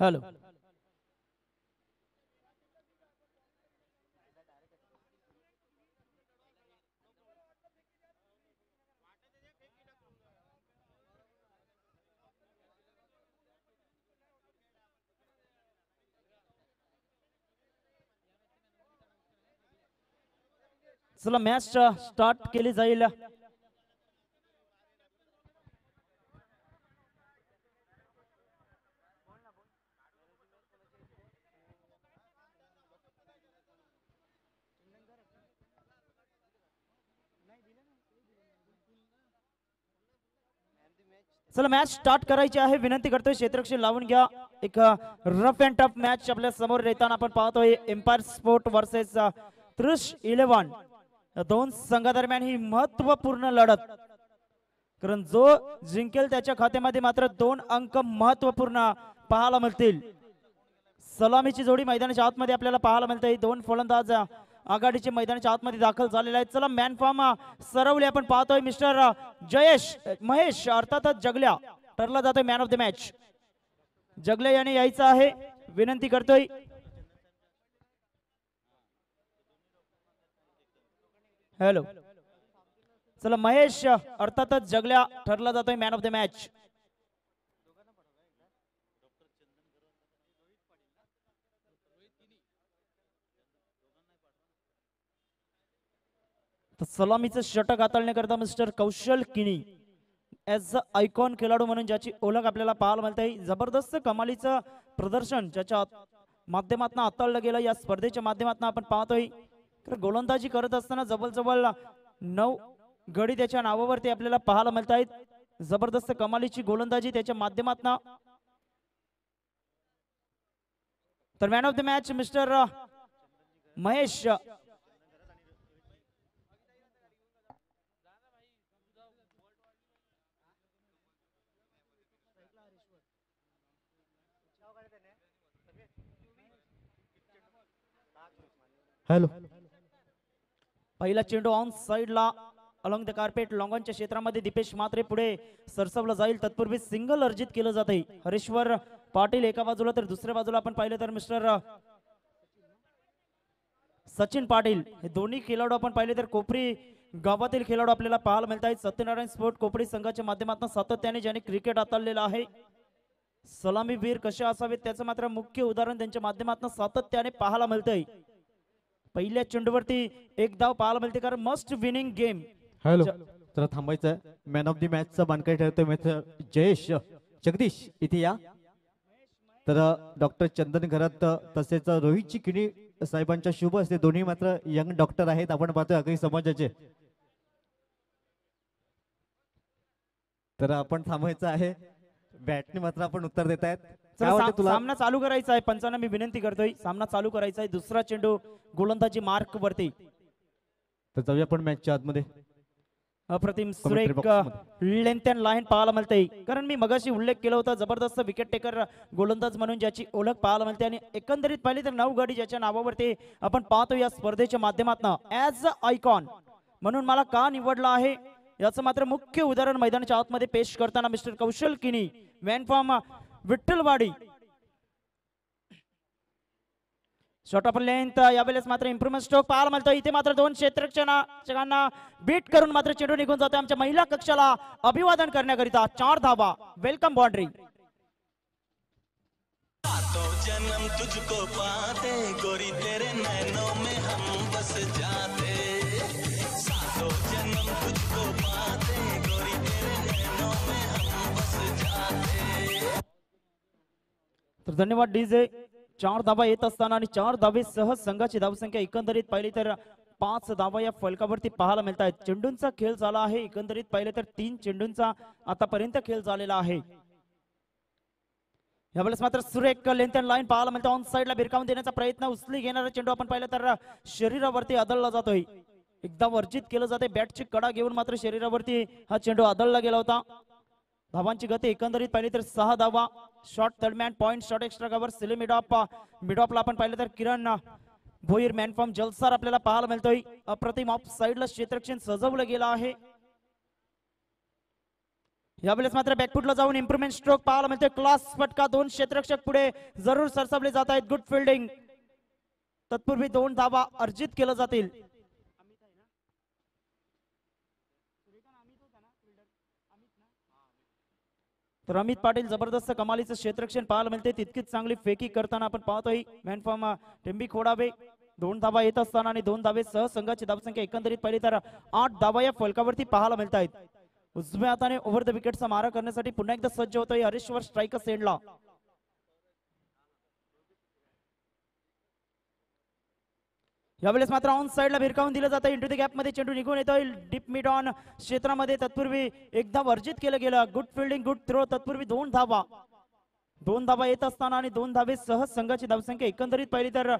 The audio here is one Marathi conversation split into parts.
हॅलो. चला मॅच स्टार्ट केली जाईल. चला मॅच स्टार्ट करायची आहे. विनंती करतोय क्षेत्ररक्षण लावून घ्या. एक रफ अँड टफ मॅच आपल्या समोर येताना आपण पाहतोय. एम्पायर स्पोर्ट वर्सेस त्रिश 11 या दोन संघादरम्यान ही महत्वपूर्ण लढत. कारण जो जिंकेल त्याच्या खात्यामध्ये मात्र 2 अंक महत्वपूर्ण पाहायला मिळतील. सलामीची जोडी मैदानाच्या आतमध्ये आपल्याला पाहायला मिळते. 2 फलंदाज आघाडीचे मैदानाच्या आतमध्ये दाखल झालेले आहेत. चला मॅन फॉर्म सरवले आपण पाहतोय. मिस्टर जयेश महेश अर्थातच जगल्या ठरला जातोय मॅन ऑफ द मॅच. जगल्या याने यायचं आहे. विनंती करतोय. हॅलो. चला महेश अर्थातच जगल्या ठरला जातोय मॅन ऑफ द मॅच. सलामीचं षटक हाताळण्याकरता मिस्टर कौशल किनी ॲज अ आयकॉन खेळाडू म्हणून ज्याची ओळख आपल्याला पाहायला मिळते. जबरदस्त कमालीचं प्रदर्शन ज्याच्या माध्यमातून हाताळलं गेलं या स्पर्धेच्या माध्यमातून आपण पाहतोय. तर गोलंदाजी करत असताना जवळजवळ 9 गडी त्याच्या नावावरती आपल्याला पाहायला मिळत आहेत. जबरदस्त कमालीची गोलंदाजी त्याच्या माध्यमातून. तर man of the match mister Mahesh. Hello. पहिला चेंडू ऑन साइडला अलॉंग द कार्पेट लॉंगॉनच्या क्षेत्रामध्ये दीपेश मात्रे पुढे सरसवलं जाईल. तत्पूर्वी सिंगल अर्जित केलं जाते. हरेश्वर पाटील एका बाजूला तर दुसऱ्या बाजूला आपण पाहिलं तर मिस्टर सचिन पाटील हे दोन्ही खेळाडू आपण पाहिले तर कोपरी गावातील खेळाडू आपल्याला पाहायला मिळत आहेत. सत्यनारायण स्पोर्ट कोपरी संघाच्या माध्यमातून सातत्याने ज्याने क्रिकेट हाताळलेलं आहे. सलामीवीर कशा असावेत त्याचं मात्र मुख्य उदाहरण त्यांच्या माध्यमातून सातत्याने पाहायला मिळतंय. पहिल्या चेंडूवरती एक धाव पाहायला मिळते कारण मस्ट विनिंग गेम. हॅलो. चला थांबायचं. मॅन ऑफ द मॅचचा मानकरी ठरतोय मित्र जयेश जगदीश इथे या. तर डॉक्टर चंदन घरात तसेच रोहित चिकणी साहेबांच्या शुभ असते. दोन्ही मात्र यंग डॉक्टर आहेत. आपण पाहतोय आगरी समाजाचे. तर आपण थांबायचं आहे. बॅटने मात्र आपण उत्तर देत आहेत. सामना चालू करायचा आहे. पंचांना मी विनंती करतोय सामना चालू करायचा आहे. दुसरा चेंडू गोलंदाजी मार्क वरती. तर जाऊया आपण मॅचच्या आतमध्ये. अप्रतिम सुरेख लेंथ अँड लाईन पाहायला मिळते. कारण मी मगाशी उल्लेख केला होता जबरदस्त विकेट टेकर गोलंदाज म्हणून ज्याची ओळख पाहायला मिळते. आणि एकंदरीत पाहिली तर 9 गडी ज्याच्या नावावरती आपण पाहतो या स्पर्धेच्या माध्यमातून. ॲज अ आयकॉन म्हणून मला का निवडला आहे याचं मात्र मुख्य उदाहरण मैदानाच्या आतमध्ये पेश करताना मिस्टर कौशल किनी man form Vitthalwadi. Short of length यावेळेस मात्र इम्प्रुव्हमेंट स्ट्रोक पाहायला मिळतो. इथे मात्र 2 क्षेत्ररक्षकांना बीट करून मात्र चेंडू निघून जातो. आमच्या महिला कक्षाला अभिवादन करण्याकरिता 4 धावा. Welcome boundary. जन्म तुझको पाते गोरी तेरे नैनों में हम बस जाते. सातों जन्म तुझको पाते गोरी तेरे नैनों में हम बस जाते. तर धन्यवाद डीजे. 4 धावा येत असताना आणि 4 धावेसह संघाची धावसंख्या एकंदरीत पाहिली तर 5 धावा या फलकावरती पाहायला मिळत आहेत. चेंडूंचा खेळ झाला आहे. एकंदरीत पाहिले तर 3 चेंडूंचा आतापर्यंत खेळ झालेला आहे. यावेळेस मात्र सुरेख लेंथ अँड लाईन पाहायला मिळतं. ऑन साइडला भिरकावून देण्याचा प्रयत्न. उचली घेणारा चेंडू आपण पाहिलं तर शरीरावरती आदळला जातोय. एकदा वर्जित केलं जाते. बॅटची कडा घेऊन मात्र शरीरावरती हा चेंडू आदळला गेला होता. धावांची गती एकंदरीत पाहिली तर 6 धावा. Short third man point short extra cover सिले मिडॉपला आपण पाहिलं तर किरण भोईर मॅन फॉर्म जलसार आपल्याला पाहायला मिळतोय. अप्रतिम ऑफ साइडला क्षेत्ररक्षण सजवलं गेलं आहे. यावेळेस मात्र बॅकफुटला जाऊन इम्प्रुव्हमेंट स्ट्रोक पाहायला मिळतोय. क्लास फटका, 2 क्षेत्ररक्षक पुढे जरूर सरसावले जात आहेत. Good fielding. तत्पूर्वी 2 धावा अर्जित केल्या जातील. तर अमित पाटील जबरदस्त कमालीचं क्षेत्ररक्षण पाहायला मिळते. तितकीच चांगली फेकी करताना आपण पाहतोय. मॅन फॉर्म टेंबी खोडावे 2 धावा येत असताना आणि 2 धावे सह संघाची धावसंख्या एकंदरीत पाहिली तर 8 धावा या फलकावरती पाहायला मिळत आहेत. उजव्या हाताने ओव्हर द विकेटचा मारा करण्यासाठी पुन्हा एकदा सज्ज होतोय हरीश्वर स्ट्रायकर सेंडला. यावेळेस मात्र ऑन साइडला भिरकावून दिलं जातं. इंटू द गॅप मध्ये चेंडू निघून येतोय डीप मिड ऑन क्षेत्रामध्ये. तत्पूर्वी एकदा वर्जित केलं गेलं. Good fielding, good throw. तत्पूर्वी 2 धावा येत असताना आणि 2 धावे सह संघाची धावसंख्या एकंदरीत पाहिली तर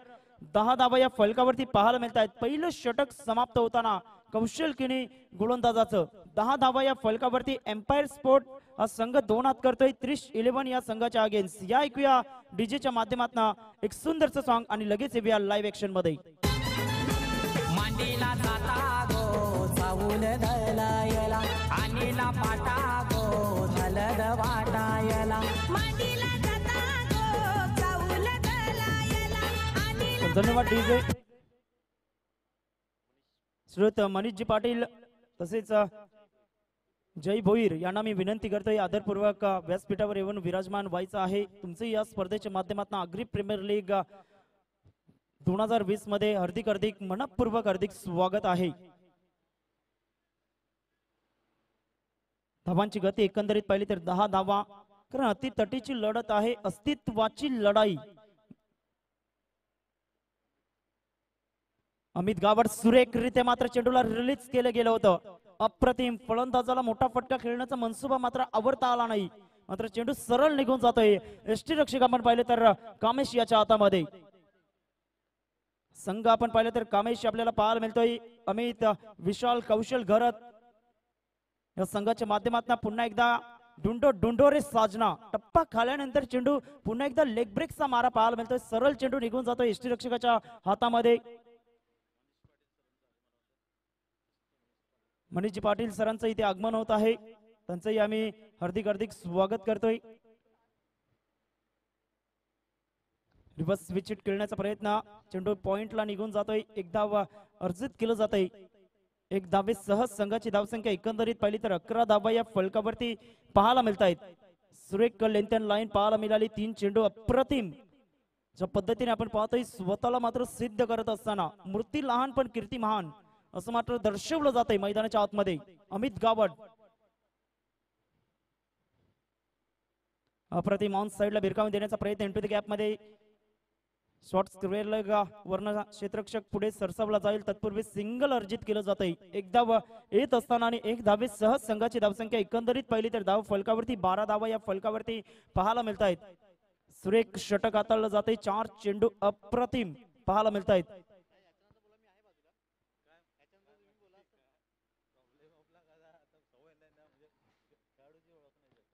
10 धावा या फलकावरती पाहायला मिळत आहेत. पहिलं षटक समाप्त होताना कौशल किनी गोलंदाजाचं 10 धावा या फलकावरती एम्पायर स्पोर्ट हा संघ 2 हात करतोय 30-11 या संघाच्या अगेन्स्ट. या ऐकूया डीजेच्या माध्यमातून एक सुंदरचं सॉन्ग आणि लगेच येऊया लाईव्ह ऍक्शन मध्ये. मांडीला जाता गो चावून धलायला आणीला पाटा गो हलद वाटायला मांडीला जाता गो चावून धलायला आणीला. धन्यवाद डीजे. श्रोत मनीषजी पाटील तसेच जय भोईर यांना मी विनंती करतोय आदरपूर्वक व्यासपीठावर येऊन विराजमान व्हायचं आहे. तुमचं या स्पर्धेच्या माध्यमातून आग्री प्रीमियर लीग 2020 मध्ये हार्दिक मनपूर्वक हार्दिक स्वागत आहे. धावांची गती एकंदरीत पाहिली तर 10 धावा. कारण अतितटीची लढत आहे, अस्तित्वाची लढाई. अमित गावड सुरेखरित्या मात्र चेंडूला रिलीज केलं गेलं होतं. अप्रतिम. फलंदाजाला मोठा फटका खेळण्याचा मनसुबा मात्र आवडता आला नाही. मात्र चेंडू सरळ निघून जातोय. यष्टीरक्षक आपण पाहिले तर कामेश याच्या हातामध्ये. संघ आपण पाहिलं तर कामेश आपल्याला पाहायला मिळतोय. अमित, विशाल, कौशल घरत या संघाच्या माध्यमातून पुन्हा एकदा डुंडोरे साजना. टप्पा खाल्यानंतर चेंडू पुन्हा एकदा लेग ब्रेकचा मारा पाहायला मिळतोय. सरळ चेंडू निघून जातोय यष्टीरक्षकाच्या हातामध्ये. मनीषजी पाटील सरांचं इथे आगमन होत आहे. त्यांचंही आम्ही हार्दिक स्वागत करतोय. रिव्हर्स विकेट खेळण्याचा प्रयत्न. चेंडू पॉइंटला निघून जातोय. एकदा अर्जित केलं जातंय. 1 धावे सह संघाची धावसंख्या एकंदरीत पाहिली तर 11 धावा या फलकावरती पाहायला मिळत आहेत. सुरेख लेंथ अँड लाईन पाहायला मिळाली. 3 चेंडू अप्रतिम. ज्या पद्धतीने आपण पाहतोय स्वतःला मात्र सिद्ध करत असताना मूर्ती लहान पण कीर्ती महान असं मात्र दर्शवलं जातंय मैदानाच्या आतमध्ये. अमित गावड अप्रतिम. ऑन साइडला भिरकावून देण्याचा प्रयत्न. इंटू द गॅप मध्ये शॉर्ट स्क्वेअर लेग वर्ण क्षेत्ररक्षक पुढे सरसावला जाईल. तत्पूर्वी सिंगल अर्जित केलं जातंय. एकदा येत असताना आणि 1 धावे सह संघाची धावसंख्या एकंदरीत पाहिली तर धाव फलकावरती 12 धावा या फलकावरती पाहायला मिळत आहेत. सुरेख षटक हाताळलं जाते. 4 चेंडू अप्रतिम पाहायला मिळत आहेत.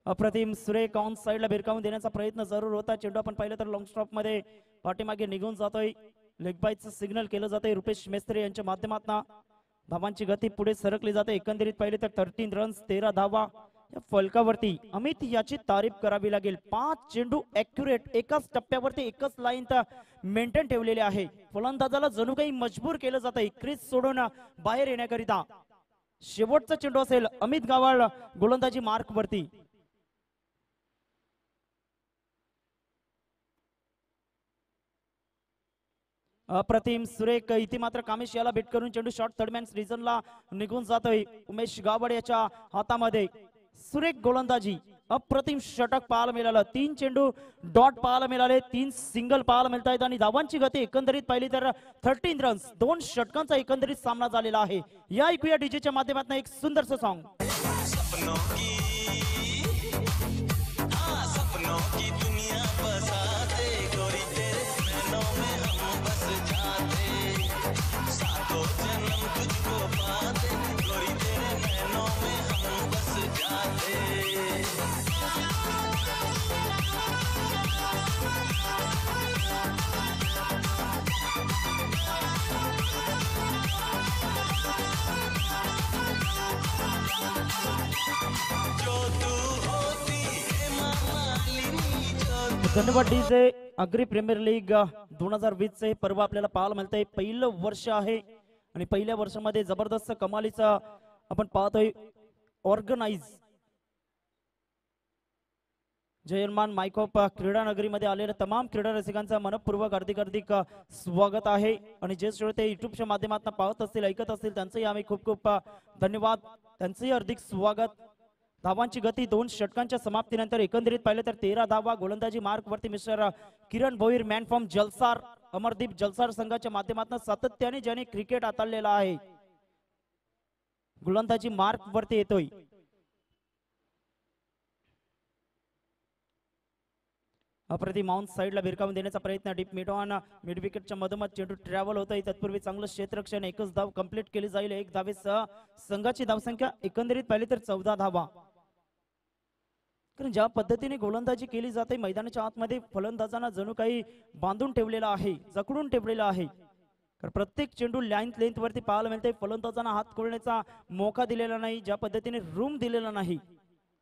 अप्रतिम. सुरेख ऑन साइडला भिरकावून देण्याचा प्रयत्न जरूर होता. चेंडू आपण पाहिलं तर लॉंग स्टॉप मध्ये पाठीमागे निघून जातोय. लेग बायचं सिग्नल केलं जातंय रुपेश मेस्त्री यांच्या माध्यमातून. धावांची गती पुढे सरकली जाते. एकंदरीत पाहिले तर 13 रन्स 13 धावा या फलकावरती. अमित याची तारीफ करावी लागेल. 5 चेंडू ॲक्युरेट एकाच टप्प्यावरती एकच लाईन मेंटेन ठेवलेले आहे. फलंदाजाला जणू काही मजबूर केलं जातंय क्रीज सोडून बाहेर येण्याकरिता. शेवटचा चेंडू असेल अमित गावड गोलंदाजी मार्क वरती. अप्रतिम. सुरेख. इथे मात्र कामेश याला बेट करून चेंडू शॉर्ट थर्डमॅन रिजनला निघून जातोय. उमेश गावड याच्या हातामध्ये. सुरेख गोलंदाजी. अप्रतिम षटक पाहायला मिळालं. 3 चेंडू डॉट पाहायला मिळाले. 3 सिंगल पाहायला मिळत आहेत आणि धावांची गती एकंदरीत पाहिली तर 13 रन्स 2 षटकांचा एकंदरीत सामना झालेला आहे. या ऐकूया डीजेच्या माध्यमातून एक सुंदरचं सॉन्ग. जो धन्यवाद डीजे. अग्री प्रीमियर लीग 2020 चे पर्व आपल्याला पाहायला मिळतंय. पहिलं वर्ष आहे आणि पहिल्या वर्षामध्ये जबरदस्त कमालीचा आपण पाहतोय ऑर्गनाइज जयमान मायकोप क्रीडा नगरीमध्ये आलेल्या तमाम क्रीडा रसिकांचा मनपूर्वक हार्दिक स्वागत आहे. आणि जे श्रोते युट्यूबच्या माध्यमातून पाहत असतील ऐकत असतील त्यांचंही आम्ही खूप खूप धन्यवाद, त्यांचंही हार्दिक स्वागत. धावांची गती 2 षटकांच्या समाप्तीनंतर एकंदरीत पाहिलं तर 13 धावा. गोलंदाजी मार्क वरती mister Kiran Bhoir man from Jalsar Amardeep Jalsar संघाच्या माध्यमातून सातत्याने ज्याने क्रिकेट हाताळलेला आहे गोलंदाजी मार्क वरती येतोय. अप्रतिम माउंट साईडला भिरकावून देण्याचा प्रयत्न डीप मिड ऑन मिड विकेटच्या मधोमध चेंडू ट्रॅव्हल होतोय. तत्पूर्वी चांगलं क्षेत्ररक्षण, एकच धाव कंप्लीट केली जाईल. 1 धावेसह संघाची धावसंख्या एकंदरीत पाहिली तर 14 धावा. कारण ज्या पद्धतीने गोलंदाजी केली जाते मैदानाच्या आतमध्ये फलंदाजांना जणू काही बांधून ठेवलेला आहे, जखडून ठेवलेला आहे. कारण प्रत्येक चेंडू लेंथ वरती पाहायला मिळते. फलंदाजांना हात खोलण्याचा मोका दिलेला नाही, ज्या पद्धतीने रूम दिलेला नाही.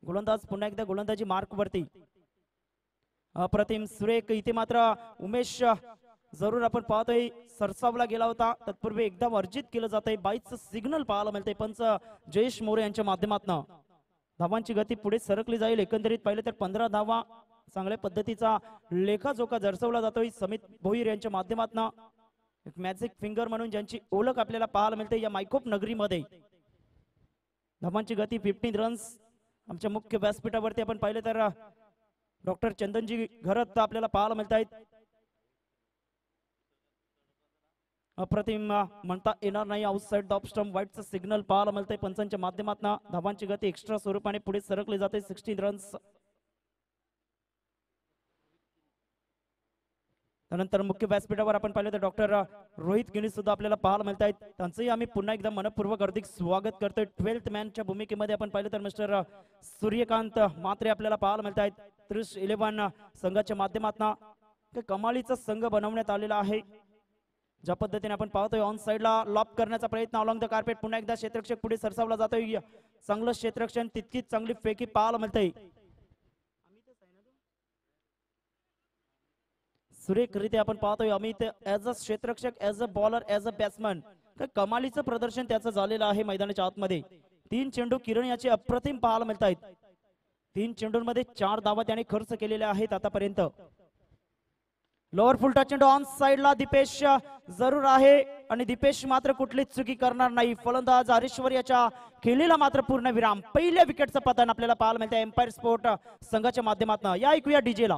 गोलंदाज पुन्हा एकदा गोलंदाजी मार्क वरती. अप्रतिम सुरेख इथे मात्र उमेश जरूर आपण पाहतोय सरसावला गेला होता. तत्पूर्वी एकदा वर्जित केलं जातंय. 22चं सिग्नल पाहायला मिळतंय पंच जयेश मोरे यांच्या माध्यमातून. धावांची गती पुढे सरकली जाईल. एकंदरीत पाहिलं तर 15 धावा. चांगल्या पद्धतीचा लेखाजोखा दर्शवला जातोय समित भोईर यांच्या माध्यमातून. एक मॅजिक फिंगर म्हणून ज्यांची ओळख आपल्याला पाहायला मिळते या मायकोप नगरीमध्ये. धावांची गती 15 रन्स. आमच्या मुख्य व्यासपीठावरती आपण पाहिलं तर डॉक्टर चंदनजी घरत आपल्याला पाहायला मिळत आहेत. अप्रतिम म्हणता येणार नाही. आउटसाइड द ऑफ स्टंप व्हाईटचं सिग्नल पाहायला मिळतंय पंचांच्या माध्यमातून. धावांची गती एक्स्ट्रा स्वरूपाने पुढे सरकली जाते. 16 रन्स. त्यानंतर मुख्य व्यासपीठावर आपण पाहिलं तर डॉक्टर रोहित गिनी सुद्धा आपल्याला पाहायला मिळत आहेत. त्यांचंही आम्ही पुन्हा एकदा मनपूर्वक हार्दिक स्वागत करतोय. 12th मॅनच्या भूमिकेमध्ये आपण पाहिलं तर मिस्टर सूर्यकांत मात्रे आपल्याला पाहायला मिळत आहेत. 11 संघाच्या माध्यमातून कमालीचा संघ बनवण्यात आलेला आहे. ज्या पद्धतीने आपण पाहतोय ऑन साइडला लॉप करण्याचा प्रयत्न अलॉंग द कार्पेट. पुन्हा एकदा क्षेत्ररक्षक पुढे सरसावला जातोय. चांगलं क्षेत्ररक्षण, तितकीच चांगली फेकी पाहायला मिळते. सुरेखरित्या आपण पाहतोय अमित ऍज अ क्षेत्ररक्षक, as a bowler, as a batsman कमालीचं प्रदर्शन त्याचं झालेलं आहे मैदानाच्या आतमध्ये. 3 चेंडू किरण याचे अप्रतिम पाहायला मिळत आहेत. 3 चेंडूंमध्ये 4 धावा त्याने खर्च केलेल्या आहेत आतापर्यंत. लोअर फुलटा चेंडू ऑन साइडला दीपेश जरूर आहे आणि दीपेश मात्र कुठलीच चुकी करणार नाही. फलंदाज हरीश्वर याच्या खेळीला मात्र पूर्ण विराम. पहिल्या विकेटचं पतन आपल्याला पाहायला मिळतं एम्पायर स्पोर्ट संघाच्या माध्यमातून. या ऐकूया डीजे ला.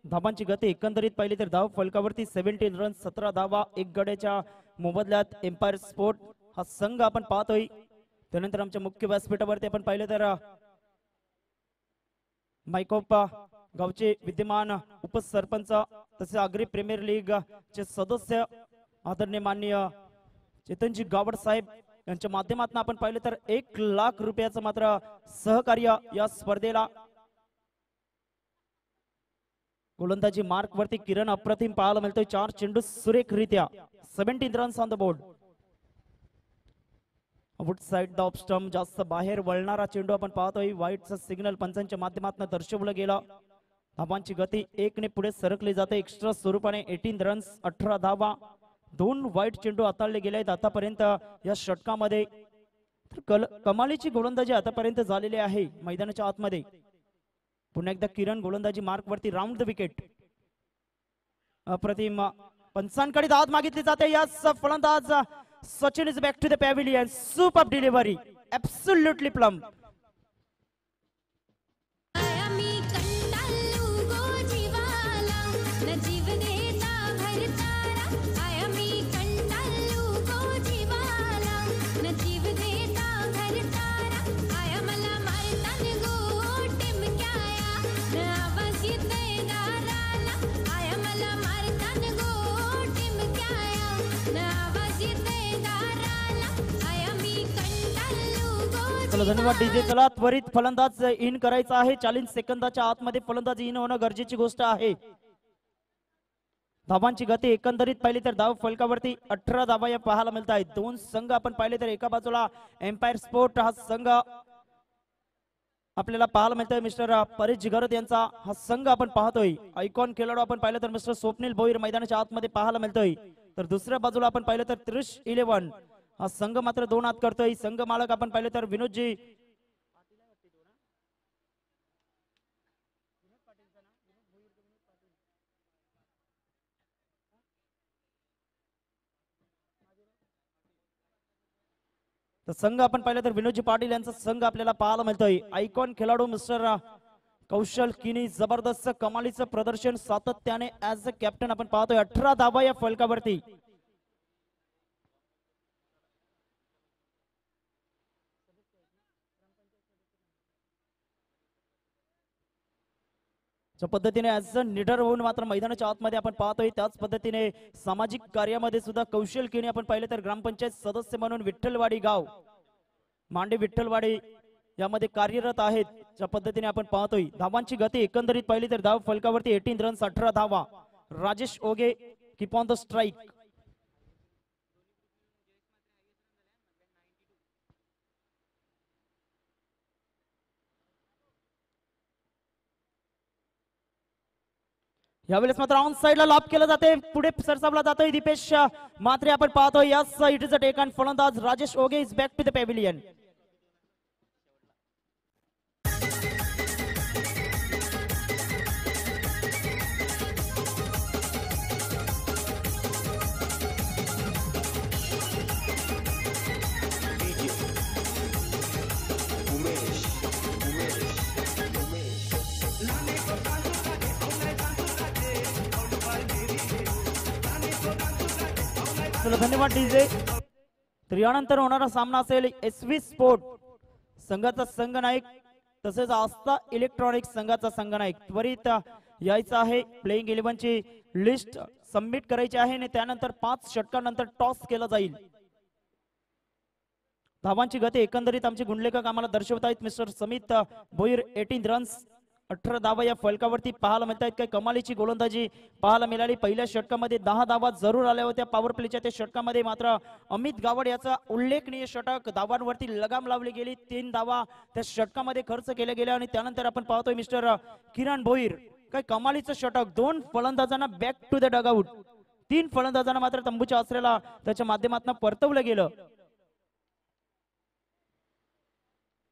धावांची गती एकंदरीत पाहिली तर धाव फलकावरती 17 रन, 17 धावा 1 गड्याच्या मोबदल्यात एम्पायर स्पोर्ट हा संघ आपण पाहतोय. त्यानंतर आमच्या मुख्य व्यासपीठावरती आपण पाहिलं तर मायकोप गावचे विद्यमान उपसरपंच तसेच अग्री प्रीमियर लीग चे सदस्य आदरणीय माननीय चेतनजी गावड साहेब यांच्या माध्यमातून आपण पाहिलं तर 1 लाख रुपयाचं मात्र सहकार्य या स्पर्धेला. गोलंदाजी मार्क वरती किरण अप्रतिम पाहायला मिळतोय. 4 चेंडू सुरेखरित्या. 17 runs on the board. Out side the off stump जास्त बाहेर वळणारा चेंडू आपण पाहतोय. व्हाईटचा सिग्नल पंचांच्या माध्यमातून दर्शवलं गेलं. धावांची गती 1 ने पुढे सरकली जाते. एक्स्ट्रा स्वरूपाने 18 रन्स, 18 धावा. 2 वाईट चेंडू हाताळले गेले आहेत आतापर्यंत या षटकामध्ये. तर कमालीची गोलंदाजी आतापर्यंत झालेली आहे मैदानाच्या आतमध्ये. पुन्हा एकदा किरण गोलंदाजी मार्क वरती राऊंड द विकेट. अप्रतिम पंचांकडे दाद मागितली जाते. यास फलंदाज Sachin is back to the pavilion. Super delivery, absolutely plumb. मला चला धन्यवाद डीजे. चला त्वरित फलंदाज इन करायचा आहे. 40 सेकंदाच्या आतमध्ये फलंदाज इन होणं गरजेची गोष्ट आहे. धावांची गती एकंदरीत पाहिली तर धाव फलकावरती 18 धावा या पाहायला मिळत आहेत. दोन संघ आपण पाहिले तर एका बाजूला एम्पायर स्पोर्ट हा संघ आपल्याला पाहायला मिळतोय. मिस्टर परेश जिगरत यांचा हा संघ आपण पाहतोय. आयकॉन खेळाडू आपण पाहिलं तर मिस्टर स्वप्नील भोईर मैदानाच्या आतमध्ये पाहायला मिळतोय. तर दुसऱ्या बाजूला आपण पाहिलं तर त्रिश 11 हा संघ मात्र 2 हात करतोय. संघ मालक आपण पाहिलं तर विनोदजी तर संघ आपण पाहिलं तर विनोदजी पाटील यांचा संघ आपल्याला पाहायला मिळतोय. आयकॉन खेळाडू मिस्टर कौशल किनी जबरदस्त कमालीचं प्रदर्शन सातत्याने ऍज अ कॅप्टन आपण पाहतोय. 18 धावा या फलकावरती. ज्या पद्धतीने ऍज अ निडर होऊन मात्र मैदानाच्या आतमध्ये आपण पाहतोय त्याच पद्धतीने सामाजिक कार्यामध्ये सुद्धा कौशल किनी आपण पाहिले तर ग्रामपंचायत सदस्य म्हणून विठ्ठलवाडी गाव मांडे विठ्ठलवाडी यामध्ये कार्यरत आहेत. ज्या पद्धतीने आपण पाहतोय धावांची गती एकंदरीत पाहिली तर धाव फलकावरती 18 रन्स 18 धावा. Rajesh ओगे keep on the strike. यावेळेस मात्र ऑन साइडला लाभ केला जाते. पुढे सरसावला जातोय दीपेश मात्रे आपण पाहतोय. Yes it is a take and फलंदाज Rajesh Oge is back to the pavilion. चला धन्यवाद डीजे. तर यानंतर होणारा सामना असेल SV स्पोर्ट संघाचा संघनायक तसेच आस्था इलेक्ट्रॉनिक्स संघाचा संघनायक. त्वरित यायचं आहे. प्लेइंग 11 ची लिस्ट सबमिट करायची आहे आणि त्यानंतर 5 षटकानंतर टॉस केला जाईल. धावांची गती एकंदरीत आमचे गुंडलेखक आम्हाला दर्शवत आहेत. मिस्टर समित भोईर 18 रन्स 18 धावा या फलकावरती पाहायला मिळत आहेत. काही कमालीची गोलंदाजी पाहायला मिळाली. पहिल्या षटकामध्ये 10 धावा जरूर आल्या होत्या पॉवर प्लेच्या. त्या षटकामध्ये मात्र अमित गावड याचा उल्लेखनीय षटक धावांवरती लगाम लावली गेली. 3 धावा त्या षटकामध्ये खर्च केल्या गेल्या आणि त्यानंतर आपण पाहतोय मिस्टर किरण भोईर काही कमालीचं षटक. 2 फलंदाजांना बॅक टू द डगआउट. 3 फलंदाजांना मात्र तंबूच्या आसऱ्याला त्याच्या माध्यमातून परतवलं गेलं.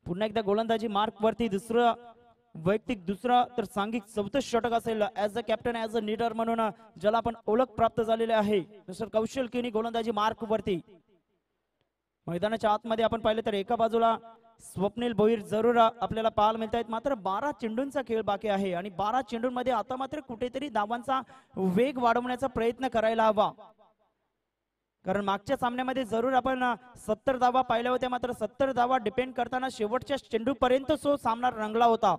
पुन्हा एकदा गोलंदाजी मार्क वरती दुसरं वैयक्तिक दुसरा तर सांघिक 4थं षटक असेल as a captain as a leader म्हणून ज्याला आपण ओळख प्राप्त झालेली आहे. मिस्टर कौशल किनी गोलंदाजी मार्क वरती. मैदानाच्या आतमध्ये आपण पाहिलं तर एका बाजूला स्वप्नील भोईर जरूर आपल्याला पाहायला मिळत आहेत. मात्र 12 चेंडूंचा खेळ बाकी आहे आणि 12 चेंडूंमध्ये आता मात्र कुठेतरी धावांचा वेग वाढवण्याचा प्रयत्न करायला हवा. कारण मागच्या सामन्यामध्ये जरूर आपण 70 धावा पाहिल्या होत्या. मात्र 70 धावा डिपेंड करताना शेवटच्या चेंडू पर्यंत तो सामना रंगला होता.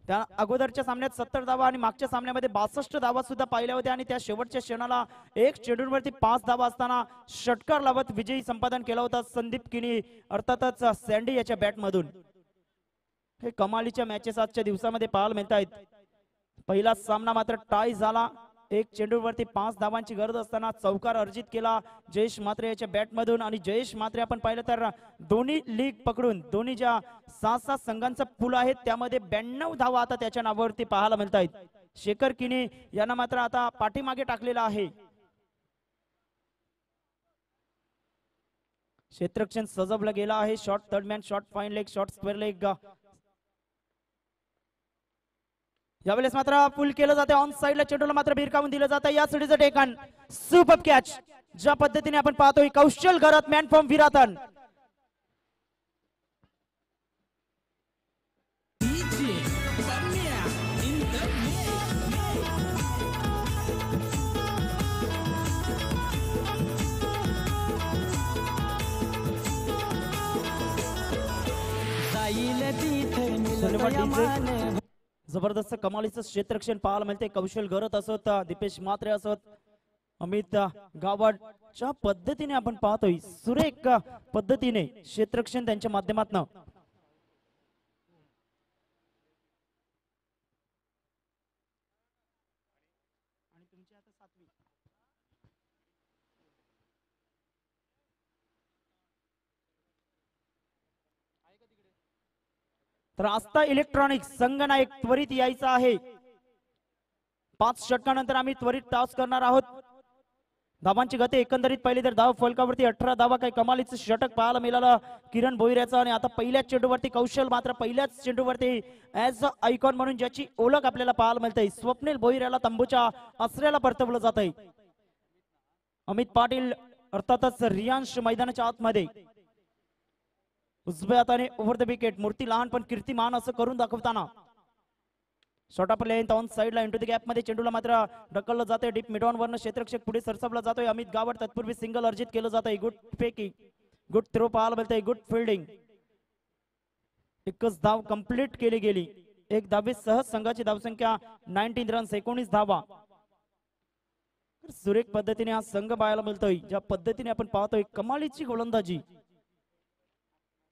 त्या अगोदरच्या सामन्यात 70 धावा आणि मागच्या सामन्यामध्ये 62 धावा सुद्धा पाहिल्या होत्या आणि त्या शेवटच्या क्षणाला 1 चेंडूवरती 5 धावा असताना षटकार लावत विजयी संपादन केला होता संदीप किनी अर्थातच सँडी याच्या बॅट मधून. हे कमालीच्या मॅचेस आजच्या दिवसामध्ये पाहायला मिळत आहेत. पहिला सामना मात्र टाय झाला. 1 चेंडूवरती 5 धावांची गरज असताना चौकार अर्जित केला जयेश म्हात्रे याच्या बॅट मधून. आणि जयेश म्हात्रे आपण पाहिलं तर दोन्ही लीग पकडून दोन्ही ज्या 6-6 संघांचा पूल आहे त्यामध्ये 92 धावा आता त्याच्या नावावरती पाहायला मिळत आहेत. शेखर किनी यांना मात्र आता पाठीमागे टाकलेला आहे. क्षेत्ररक्षण सजवलं गेला आहे. Short third man, short fine leg, short square leg. यावेळेस मात्र पुल केलं जाते. ऑन साइडला चेंडूला मात्र भिरकावून दिलं जातं. या सुडीचं टेकन सुपर कॅच. ज्या पद्धतीने आपण पाहतोय कौशल घरात मॅन फ्रॉम विरातन. जबरदस्त कमालीचं क्षेत्ररक्षण पाहायला मिळते. कौशल घरत असोत, दीपेश म्हात्रे असोत, अमित गावाच्या पद्धतीने आपण पाहतोय सुरेख पद्धतीने क्षेत्ररक्षण त्यांच्या माध्यमातून तर आस्था इलेक्ट्रॉनिक्स संगनायक त्वरित यायचा आहे. 5 षटकानंतर आम्ही त्वरित टॉस करणार आहोत. धावांची गती एकंदरीत पाहिली तर धाव फलकावरती 18 धावा. काही कमालीचं षटक पाहायला मिळालं किरण भोईऱ्याचं. आणि आता पहिल्याच चेंडूवरती कौशल मात्र पहिल्याच चेंडूवरती ऍज अ आयकॉन म्हणून ज्याची ओळख आपल्याला पाहायला मिळते स्वप्नील भोईऱ्याला तंबूच्या आसऱ्याला परतवलं जात आहे. अमित पाटील अर्थातच रियांश मैदानाच्या आतमध्ये उजव्या हाताने ओव्हर द विकेट. मूर्ती लहान पण कीर्तिमान असं करून दाखवताना शॉट ऑफ लेंथ ऑन साइडला इंटू द गॅप मध्ये चेंडूला मात्र ढकललं जाते. डीप मिडऑन वरनं क्षेत्ररक्षक पुढे सरसावला जातोय. अमित गावड तत्पूर्वी सिंगल अर्जित केलं जातंय. गुड फेकिंग, गुड थ्रो पाहायला मिळतंय, गुड फिल्डिंग. एकच धाव कंप्लीट केली गेली. एक धावे सह संघाची धावसंख्या 19 रन्स 19 धावा. सुरेख पद्धतीने हा संघ पाहायला मिळतोय. ज्या पद्धतीने आपण पाहतोय कमालीची गोलंदाजी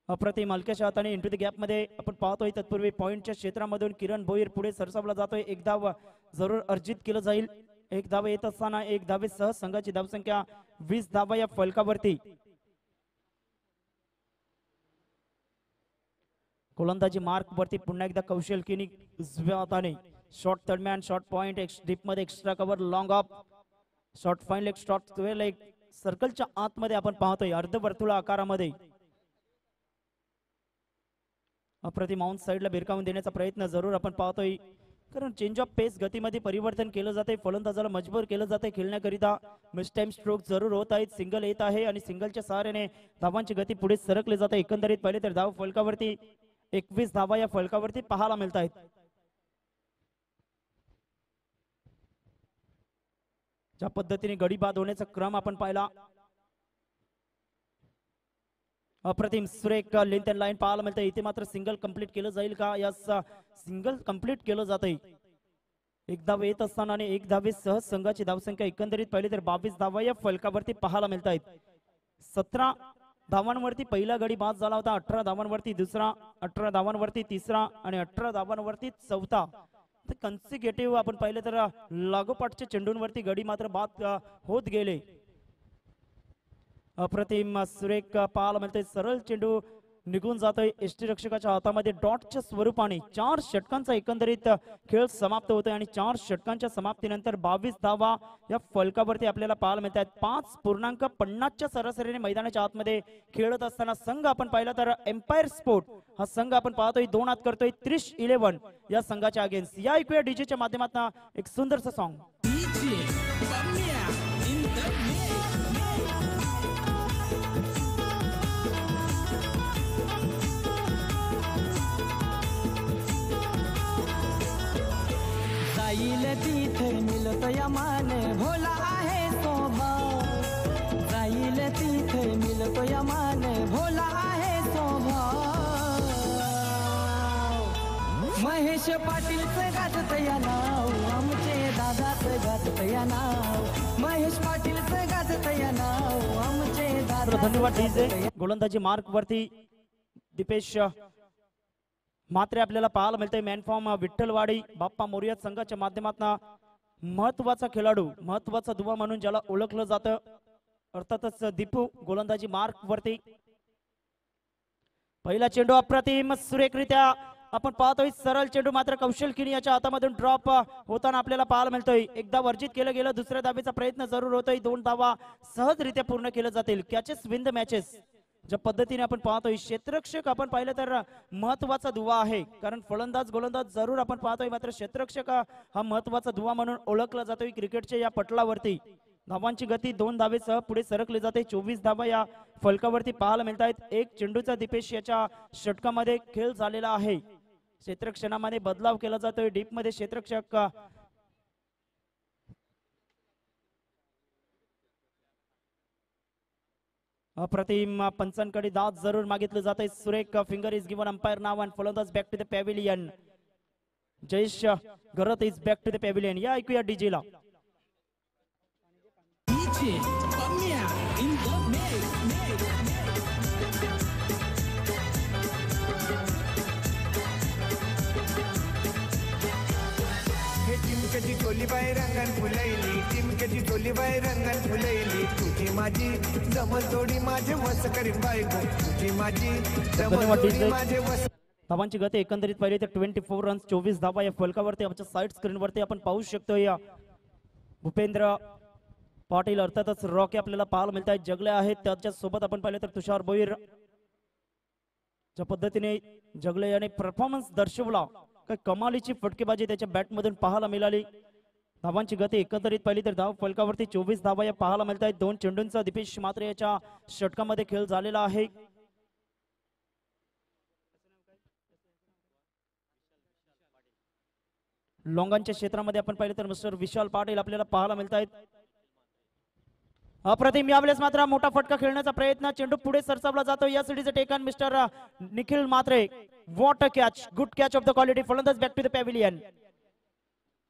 अप्रतिम. हलक्याच्या हाताने इंटू द गॅप मध्ये आपण पाहतोय. तत्पूर्वी पॉइंटच्या क्षेत्रामधून किरण भोईर पुढे सरसावला जातोय. एक धाव जरूर अर्जित केलं जाईल. एक धाव येत असताना एक धावेसह संघाची धावसंख्या 20 धावा या फलकावरती. गोलंदाजी मार्क वरती पुन्हा एकदा कौशल किनी उजव्या हाताने शॉट दरम्यान शॉट पॉइंट डीप मध्ये extra cover long of shot fine leg shot square leg सर्कलच्या आतमध्ये आपण पाहतोय अर्धवर्तुळा आकारामध्ये. अप्रतिम ऑन साइडला भिरकावून देण्याचा प्रयत्न जरूर आपण पाहतोय. कारण चेंज ऑफ पेस गतीमध्ये परिवर्तन केलं जाते. फलंदाजाला मजबूर केलं जाते खेळण्याकरिता. मिस टाइम स्ट्रोक जरूर होत आहेत. सिंगल येत आहे आणि सिंगलच्या सहाऱ्याने धावांची गती पुढे सरकली जाते. एकंदरीत पाहिले तर धाव फलकावरती 21 धावा या फलकावरती पाहायला मिळत आहेत. ज्या पद्धतीने गडी बाद होण्याचा क्रम आपण पाहिला अप्रतिम सुरेख लेंथ अँड लाईन पाहायला मिळते. इथे मात्र सिंगल कंप्लीट केलं जाईल का? यास सिंगल कंप्लीट केलं जातंय. एक धाव येत असताना आणि एक धावेसह संघाची धावसंख्या एकंदरीत पाहिली तर 22 धावा या फलकावरती पाहायला मिळत आहेत. 17 धावांवरती पहिला गडी बाद झाला होता. 18 धावांवरती दुसरा, 18 धावांवरती तिसरा आणि 18 धावांवरती चौथा. कन्सिक्युटिव्ह आपण पाहिलं तर लागोपाठच्या चेंडूंवरती गडी मात्र बाद होत गेले. अप्रतिम सुरेख पाहायला मिळते. सरळ चेंडू निघून जातोय एसटी रक्षकाच्या हातामध्ये. डॉटच्या स्वरूपाने 4 षटकांचा एकंदरीत खेळ समाप्त होतोय आणि 4 षटकांच्या समाप्तीनंतर 22 धावा या फलकावरती आपल्याला पाहायला मिळतात. 5.50च्या सरासरीने मैदानाच्या आतमध्ये खेळत असताना संघ आपण पाहिला तर एम्पायर स्पोर्ट हा संघ आपण पाहतोय 2 हात करतोय 30-11 या संघाच्या अगेन्स्ट. या ऐकूया डीजेच्या माध्यमातून एक सुंदरसं सॉन्ग. जाईल तिथे मिळत यमान भोला आहे स्वभाव. जाईल तिथे मिळत यमान भोला आहे स्वभाव. महेश पाटीलचं गाजत या नाव. आमचे दादाचं गाजत या नाव. महेश पाटीलचं गाजत या नाव. आमचे दादा. धन्यवाद डीजे. गोलंदाजी मार्क वरती दीपेश मात्र आपल्याला पाहायला मिळतंय. मॅन फॉर्म विठ्ठलवाडी बाप्पा मोरिया संघाच्या माध्यमातून महत्वाचा खेळाडू, महत्वाचा दुवा म्हणून ज्याला ओळखलं जातं अर्थातच दीपू. गोलंदाजी मार्क वरती पहिला चेंडू अप्रतिम सुरेखरित्या आपण पाहतोय. सरळ चेंडू मात्र कौशल किनी याच्या हातामधून ड्रॉप होताना आपल्याला पाहायला मिळतोय. एकदा वर्जित केलं गेलं. दुसऱ्या धावेचा प्रयत्न जरूर होतोय. 2 धावा सहजरित्या पूर्ण केलं जातील. कॅचेस विन द मॅचेस ज्या पद्धतीने आपण पाहतोय. क्षेत्ररक्षक आपण पाहिलं तर महत्वाचा दुवा आहे. कारण फलंदाज गोलंदाज जरूर आपण पाहतोय मात्र क्षेत्ररक्षक हा महत्वाचा दुवा म्हणून ओळखला जातोय क्रिकेटच्या या पटलावरती. धावांची गती 2 धावेसह पुढे सरकली जाते. 24 धावा या फलकावरती पाहायला मिळत आहेत. एक चेंडूचा दीपेश याच्या षटकामध्ये खेळ झालेला आहे. क्षेत्ररक्षणामध्ये बदलाव केला जातोय. डीप मध्ये क्षेत्ररक्षक अप्रतिम पंचांकडे दाद जरूर मागितलं जात आहे. सुरेख फिंगर इज गिवन अंपायर नाव अँड फलंदाज back to the pavilion. Jayesh Garat is back to the pavilion. या ऐकूया डीजे ला. shit. Pamia in the mix. हे चिमक्याची चोली बाई रंगण फुलैली चिमक्याची चोली बाई रंगण फुलैली तुझी माझी जमल जोडी माझे वस करीन बायको तुझी माझी जमल जोडी माझे वस धावांची गती एकंदरीत पाहिली तर 24 रन्स 24 धावा या फलकावरती आमच्या साईड स्क्रीनवरती आपण पाहू शकतो. या भूपेंद्र पाटील अर्थातच रॉकी आपल्याला पाहायला मिळत आहेत, जगले आहेत. त्याच्या सोबत आपण पाहिलं तर तुषार भोईर ज्या पद्धतीने जगले याने परफॉर्मन्स दर्शवला, काय कमालीची फटकेबाजी त्याच्या बॅटमधून पाहायला मिळाली. धावांची गती एकंदरीत पाहिली तर धाव फलकावरती 24 धावा या पाहायला मिळत आहेत. 2 चेंडूंचा दीपेश मात्रे याच्या षटकामध्ये खेळ झालेला आहे. लोंगांच्या क्षेत्रामध्ये आपण पाहिलं तर मिस्टर विशाल पाटील आपल्याला पाहायला मिळत आहेत. अप्रतिम यावेळेस मात्र मोठा फटका खेळण्याचा प्रयत्न, चेंडू पुढे सरसावला जातो. या सिटीचं taken mister Nikhil Mhatre. What a catch, good catch of the quality. फलंदाज बॅक टू द पॅव्हिलियन.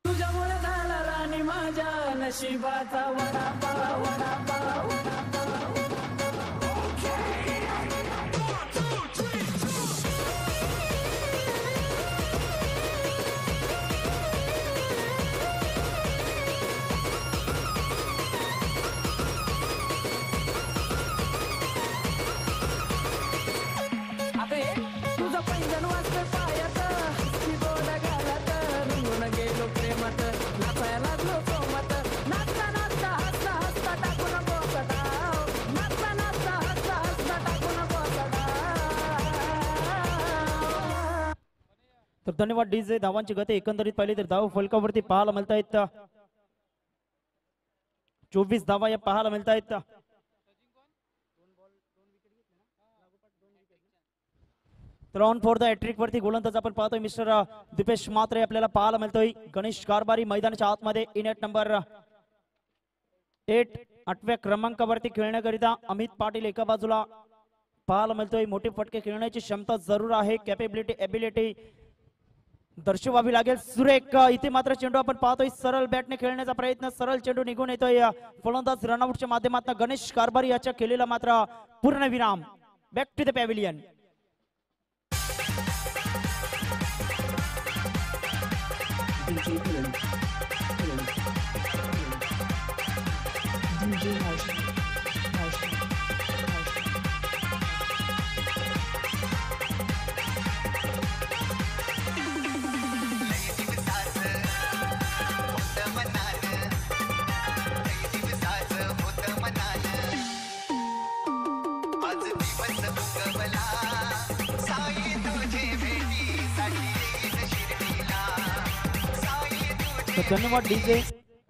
तुझ्यामुळे झाला राणी माझ्या नशिबाचा वडापाव वडापाव तुझं पैंजण वाजतं पायात ती बोला घालत रंगून गेलो प्रेमात नाचायला लागलो सोमत नाचता नाचता हसता हसता टाकून बोसटा नाचता नाचता हसता हसता टाकून बोसटा. तर धन्यवाद डीजे. धावांची गती एकंदरीत पाहिली तर धाव फलकावरती पाहायला मिळत आहेत. 24 धावा या पाहायला मिळत आहेत. तर ऑन फॉर द हॅट्रिक वरती गोलंदाज आपण पाहतोय मिस्टर दीपेश मात्रे आपल्याला पाहायला मिळतोय. गणेश कारभारी मैदानाच्या आतमध्ये इनेट नंबर 8 8व्या क्रमांकावरती खेळण्याकरिता अमित पाटील एका बाजूला पाहायला मिळतोय. मोठे फटके खेळण्याची क्षमता जरूर आहे, कॅपेबिलिटी एबिलिटी दर्शवावी लागेल. सुरेख इथे मात्र चेंडू आपण पाहतोय सरळ बॅटने खेळण्याचा प्रयत्न, सरळ चेंडू निघून येतोय. फलंदाज रनआउटच्या माध्यमातून गणेश कारभारी याच्या केलेला मात्र पूर्ण विराम. Back to the pavilion. DJ Villain. DJ Harsh. धन्यवाद डीजे.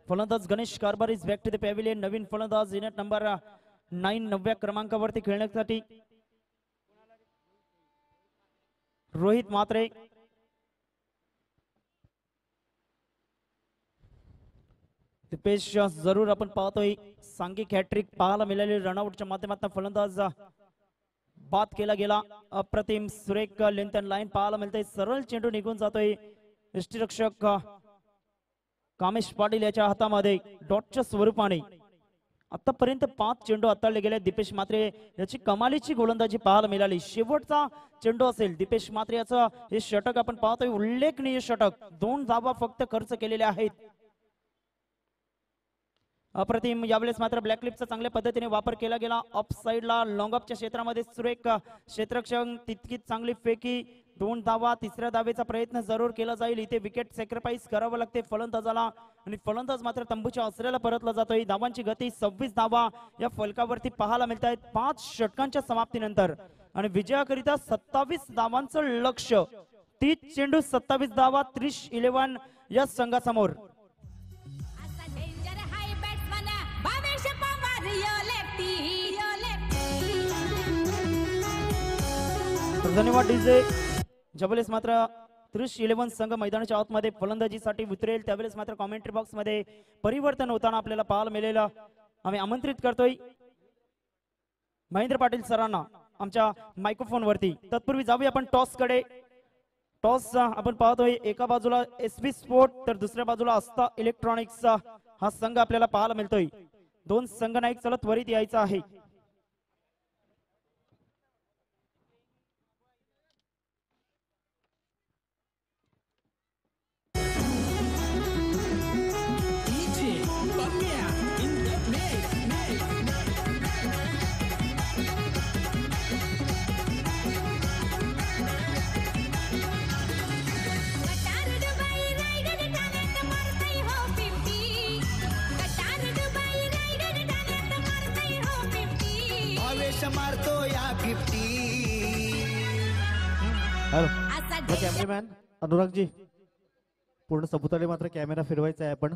फलंदाज Ganesh Karbhar is back to the pavilion. नवीन फलंदाज युनिट नंबर 9 9व्या क्रमांकावरती खेळण्यासाठी रोहित मात्रे. दीपेश जरूर आपण पाहतोय सांघिक हॅट्रिक पाहायला मिळाली. रनआउटच्या माध्यमातून फलंदाज बाद केला गेला. अप्रतिम सुरेख लेंथन लाईन पाहायला मिळते. सरळ चेंडू निघून जातोय. यष्टीरक्षक कामेश पाटील याच्या हातामध्ये डॉटच्या स्वरूपाने आतापर्यंत 5 चेंडू हाताळले गेले. दीपेश मात्रे याची कमालीची गोलंदाजी पाहायला मिळाली. शेवटचा चेंडू असेल दीपेश मात्रे याचं हे षटक आपण पाहतोय. उल्लेखनीय षटक. 2 धावा फक्त खर्च केलेल्या आहेत. अप्रतिम यावेळेस मात्र ब्लॅकलिपचा चांगल्या पद्धतीने वापर केला गेला. ऑफ साइडला लॉंग ऑफच्या क्षेत्रामध्ये सुरेख क्षेत्ररक्षक तितकीच चांगली फेकी. 2 धावा. तिसऱ्या धावेचा प्रयत्न जरूर केला जाईल. इथे विकेट सॅक्रिफाईस करावं लागते फलंदाजाला आणि फलंदाज मात्र तंबूच्या आसऱ्याला परतला जातोय. धावांची गती 26 धावा या फलकावरती पाहायला मिळत आहेत 5 षटकांच्या समाप्तीनंतर आणि विजयाकरिता 27 धावांचं लक्ष. 30 चेंडू 27 धावा. 30-11 या संघासमोर. धन्यवाद डीजे. ज्यावेळेस मात्र 30-11 संघ मैदानाच्या आतमध्ये फलंदाजीसाठी उतरेल त्यावेळेस मात्र कॉमेंट्री बॉक्स मध्ये परिवर्तन होताना आपल्याला पाहायला मिळेल. आम्ही आमंत्रित करतोय महेंद्र पाटील सरांना आमच्या मायक्रोफोन वरती. तत्पूर्वी जाऊया आपण टॉस कडे. टॉस आपण पाहतोय एका बाजूला एसबी स्पोर्ट तर दुसऱ्या बाजूला आस्था इलेक्ट्रॉनिक्स हा संघ आपल्याला पाहायला मिळतोय. दोन संघ नाईक चला त्वरित यायचं आहे. DJ Bamia in the mix. कटार दुबई राइडर ठाण्यात मारतय हो 50. कटार दुबई राइडर ठाण्यात मारतय हो 50. आवेश मारतो या 50. हॅलो असा कॅमेरामॅन अनुरागजी पूर्ण सभोवताली मात्र कॅमेरा फिरवायचा आहे आपण.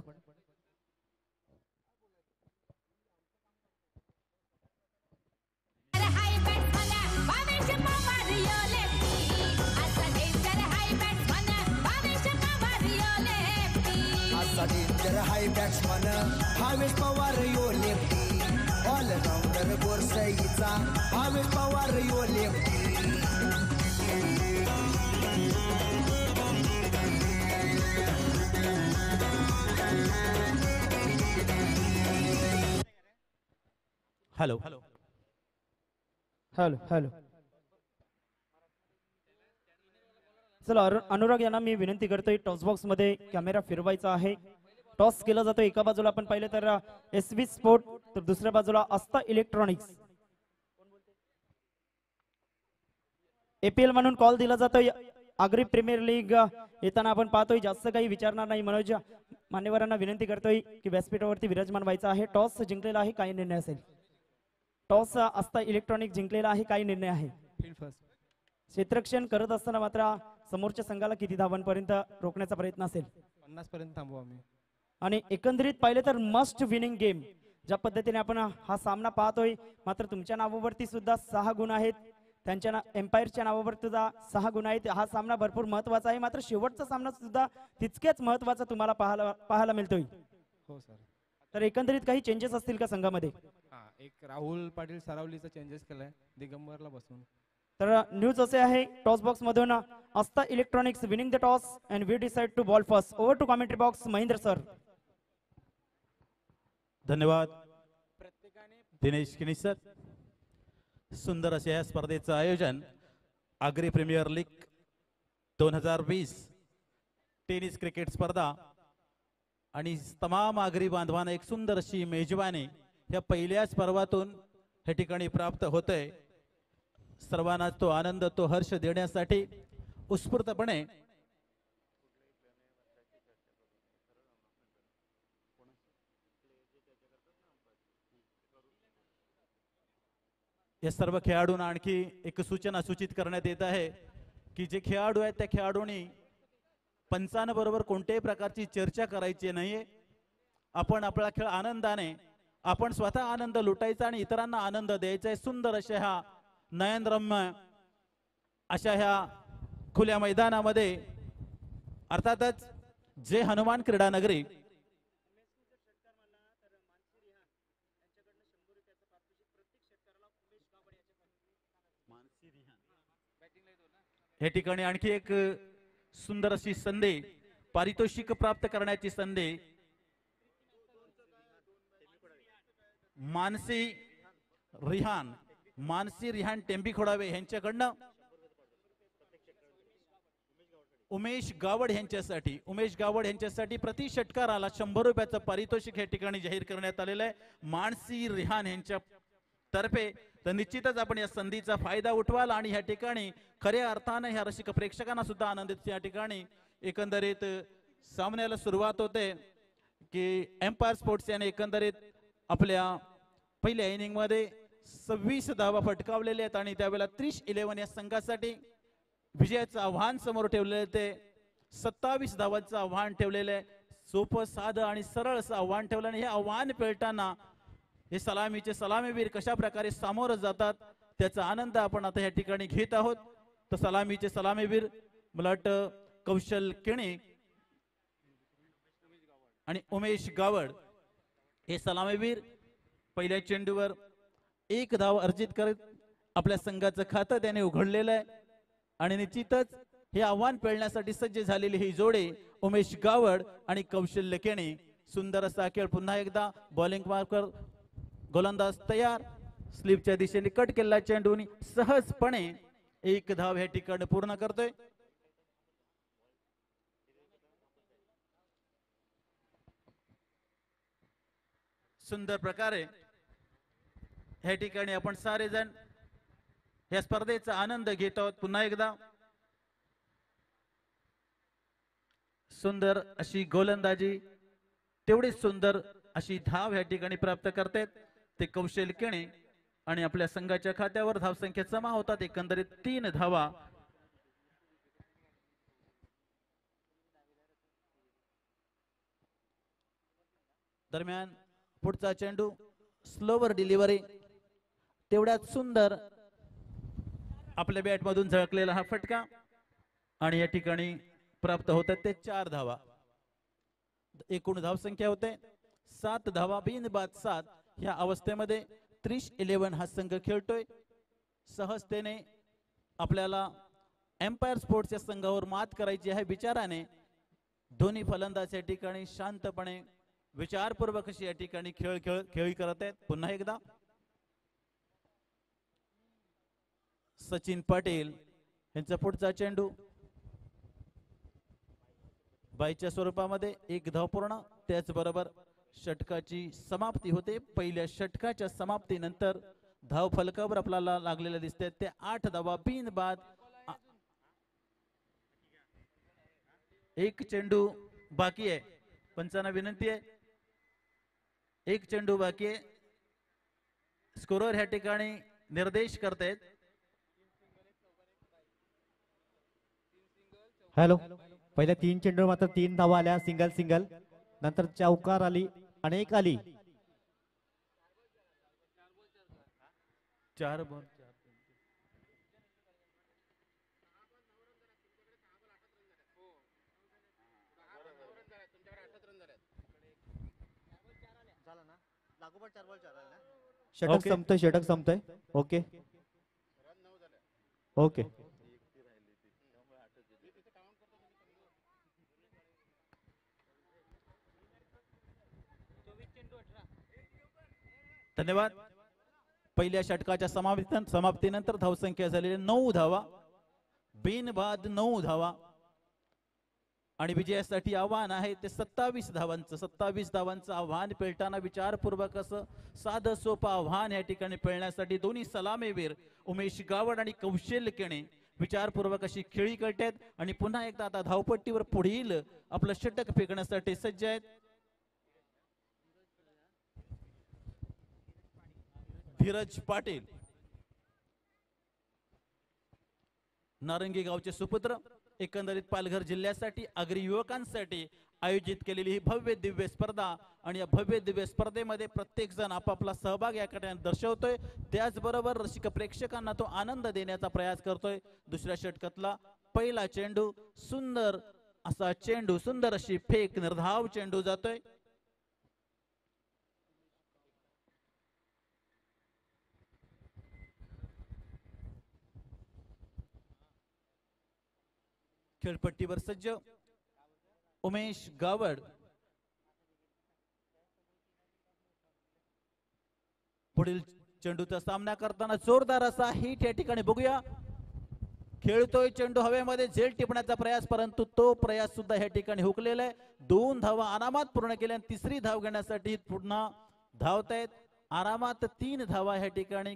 हाय बॅट्समन भावेश पवार यो लेफ्टी. असा डेंजर हाय बॅट्समन भावेश पवार यो लेफ्टी. असा डेंजर हाय बॅट्समन भावेश पवार यो लेफ्टी. ऑलराऊंडर गोरसईचा भावेश पवार यो लेफ्टी. हॅलो हॅलो हॅलो चला अनुराग यांना मी विनंती करतोय टॉस बॉक्स मध्ये कॅमेरा फिरवायचा आहे. टॉस केला जातो एका बाजूला आपण पाहिलं तर SV स्पोर्ट तर दुसऱ्या बाजूला आस्था इलेक्ट्रॉनिक्स. APL म्हणून कॉल दिला जातोय. आगरी प्रीमियर लीग येताना आपण पाहतोय जास्त काही विचारणार नाही. मनोज मान्यवरांना विनंती करतोय की व्यासपीठावरती विराजमान व्हायचं आहे. टॉस जिंकलेला आहे, काय निर्णय असेल? टॉस आस्था इलेक्ट्रॉनिक जिंकलेला आहे, काय निर्णय आहे? क्षेत्ररक्षण करत असताना मात्र समोरच्या संघाला किती धावांपर्यंत रोखण्याचा प्रयत्न असेल? 50 पर्यंत थांबू आम्ही. आणि एकंदरीत पाहिले तर मस्ट विनिंग गेम ज्या पद्धतीने आपण हा सामना पाहतोय. मात्र तुमच्या नावावरती सुद्धा 6 गुण आहेत, त्यांच्या एम्पायरच्या नावावर सुद्धा 6 गुण आहेत. हा सामना भरपूर महत्वाचा आहे. मात्र शेवटचा सामना सुद्धा तितकेच महत्वाचा तुम्हाला पाहायला मिळतोय. हो सर. तर एकंदरीत काही चेंजेस असतील का संघामध्ये? हा, एक राहुल पाटील सरावलीचा चेंजेस केलाय दिगंबरला बसून. तर न्यूज असे आहे टॉस बॉक्स मधून Aastha electronics winning the toss and we decide to bowl first. Over to commentary box Mahendra sir. धन्यवाद दिनेश किनीस सर. सुंदर असे या स्पर्धेचं आयोजन Agri premier league 2020 tennis cricket स्पर्धा आणि तमाम आगरी बांधवांना एक सुंदर अशी मेजवानी या पहिल्याच पर्वातून या ठिकाणी प्राप्त होतोय. सर्वांना तो आनंद तो हर्ष देण्यासाठी उत्स्फूर्तपणे या सर्व खेळाडूंना आणखी एक सूचना सूचित करण्यात येत आहे की जे खेळाडू आहेत त्या खेळाडूंनी पंचांबरोबर कोणत्याही प्रकारची चर्चा करायची नाहीये. आपण आपला खेळ आनंदाने आपण स्वतः आनंद लुटायचा आणि इतरांना आनंद द्यायचा आहे. सुंदर अशा ह्या नयनरम्य अशा ह्या खुल्या मैदानामध्ये अर्थातच जे हनुमान क्रीडा नगरी या ठिकाणी आणखी एक सुंदर अशी संधी पारितोषिक प्राप्त करण्याची संधी मानसी रिहान टेंबी खोडावे यांच्याकडनं उमेश गावड यांच्यासाठी प्रति षटकाराला 100 रुपयाचं पारितोषिक या ठिकाणी जाहीर करण्यात आलेलं आहे मानसी रिहान यांच्या तर्फे. तर निश्चितच आपण या संधीचा फायदा उठवाल आणि या ठिकाणी खऱ्या अर्थाने ह्या रसिक प्रेक्षकांना सुद्धा आनंदित या ठिकाणी एकंदरीत सामन्याला सुरुवात होते की एम्पायर स्पोर्ट्स याने एकंदरीत आपल्या पहिल्या इनिंग मध्ये 26 धावा फटकावलेल्या आहेत आणि त्यावेळेला 30-11 या संघासाठी विजयाचं आव्हान समोर ठेवलेलं ते 27 धावांचं आव्हान ठेवलेलं आहे. सोपं साधं आणि सरळ असं आव्हान ठेवलं आणि हे आव्हान पेलताना हे सलामीवीर कशा प्रकारे सामोरं जातात त्याचा आनंद आपण आता या ठिकाणी घेत आहोत. तर सलामीचे सलामीवीर मला वाटतं कौशल केणे आणि उमेश गावड हे सलामीवीर पहिल्या चेंडूवर 1 धाव अर्जित करत आपल्या संघाचं खातं त्याने उघडलेलं आहे आणि निश्चितच हे आव्हान पेलण्यासाठी सज्ज झालेली ही जोडी उमेश गावड आणि कौशल्य केणे. सुंदर असा खेळ पुन्हा एकदा बॉलिंग मार्कर गोलंदाज तयार, स्लिपच्या दिशेने कट केला चेंडूनी सहजपणे एक धाव ह्या ठिकाणी पूर्ण करतोय. सुंदर प्रकारे ह्या ठिकाणी आपण सारे जण या स्पर्धेचा आनंद घेत आहोत. पुन्हा एकदा सुंदर अशी गोलंदाजी, तेवढीच सुंदर अशी धाव ह्या ठिकाणी प्राप्त करतात ते कौशल केणे आणि आपल्या संघाच्या खात्यावर धावसंख्या जमा होतात. एकंदरीत 3 धावा. दरम्यान पुढचा चेंडू स्लोवर डिलिव्हरी, तेवढ्यात सुंदर आपल्या बॅट मधून झळकलेला हा फटका आणि या ठिकाणी प्राप्त होतात ते 4 धावा. एकूण धावसंख्या होते 7 धावा. बिनबाद 7 ह्या अवस्थेमध्ये 30-11 हा संघ खेळतोय. सहजतेने आपल्याला एम्पायर स्पोर्ट्स या संघावर मात करायची आहे विचाराने दोन्ही फलंदाज या ठिकाणी शांतपणे विचारपूर्वक अशी या ठिकाणी खेळी करत आहेत. पुन्हा एकदा सचिन पाटील यांचा पुढचा चेंडू बाईच्या स्वरूपामध्ये 1 धाव पूर्ण. त्याचबरोबर षटकाची समाप्ती होते. पहिल्या षटकाच्या समाप्तीनंतर धाव फलकावर आपल्याला लागलेले दिसते ते 8 धावा. बिनबाद 1 चेंडू बाकी आहे. पंचांना विनंती आहे, 1 चेंडू बाकी आहे. स्कोरर ह्या ठिकाणी निर्देश करतायत. हॅलो, पहिल्या 3 चेंडू मात्र 3 धावा आल्या, सिंगल सिंगल. नंतर चौकार आली, अनेक आली. 4 बॉल. षटक संपतोय, षटक संपतोय. Okay okay. धन्यवाद. पहिल्या षटकाच्या समाप्तीनंतर धावसंख्या झालेली 9 धावा. बिनबाद 9 धावा आणि विजयासाठी आव्हान आहे ते 27 धावांचं. 27 धावांचं आव्हान पेलताना विचारपूर्वक असं साधं सोपं आव्हान या ठिकाणी पेलण्यासाठी दोन्ही सलामीवीर उमेश गावड आणि कौशल केणे विचारपूर्वक अशी खेळी करतात आणि पुन्हा एकदा आता धावपट्टीवर पुढील आपलं षटक फेकण्यासाठी सज्ज आहेत. धीरज पाटील नारंगी गावचे सुपुत्र, एकंदरीत पालघर जिल्ह्यासाठी आगरी युवकांसाठी आयोजित केलेली ही भव्य दिव्य स्पर्धा आणि या भव्य दिव्य स्पर्धेमध्ये प्रत्येक जण आपापला सहभाग या ठिकाणी दर्शवतोय. त्याचबरोबर रसिक प्रेक्षकांना तो आनंद देण्याचा प्रयास करतोय. दुसऱ्या षटकातला पहिला चेंडू, सुंदर असा चेंडू, सुंदर अशी फेक, निर्धाव चेंडू जातोय. खेळपट्टीवर सज्ज उमेश गावड. पुढील चेंडूचा सामना करताना जोरदार असा हिट या ठिकाणी बघूया. खेळतोय चेंडू हवेमध्ये, झेल टिपण्याचा प्रयास, परंतु तो प्रयास सुद्धा या ठिकाणी हुकलेला आहे. 2 धावा अनामात पूर्ण केल्या आणि 3री धाव घेण्यासाठी पुन्हा धावतायत. आरामात 3 धावा या ठिकाणी